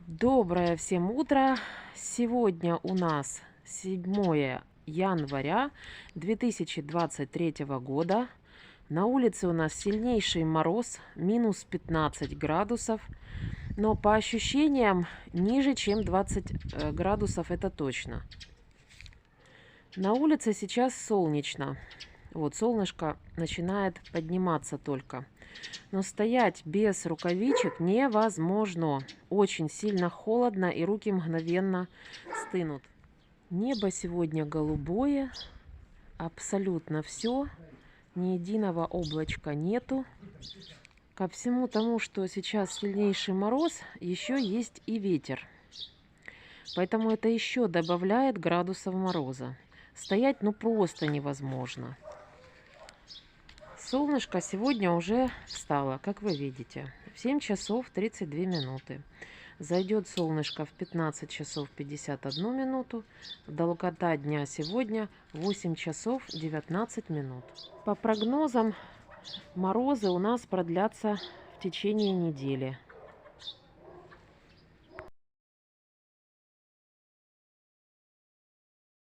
Доброе всем утро! Сегодня у нас 7 января 2023 года. На улице у нас сильнейший мороз, минус 15 градусов. Но по ощущениям ниже, чем 20 градусов, это точно. На улице сейчас солнечно. Вот солнышко начинает подниматься только. Но стоять без рукавичек невозможно. Очень сильно холодно, и руки мгновенно стынут. Небо сегодня голубое. Абсолютно все. Ни единого облачка нету. Ко всему тому, что сейчас сильнейший мороз, еще есть и ветер. Поэтому это еще добавляет градусов мороза. Стоять просто невозможно. Солнышко сегодня уже встало, как вы видите, в 7 часов 32 минуты. Зайдет солнышко в 15 часов 51 минуту. Долгота дня сегодня 8 часов 19 минут. По прогнозам, морозы у нас продлятся в течение недели.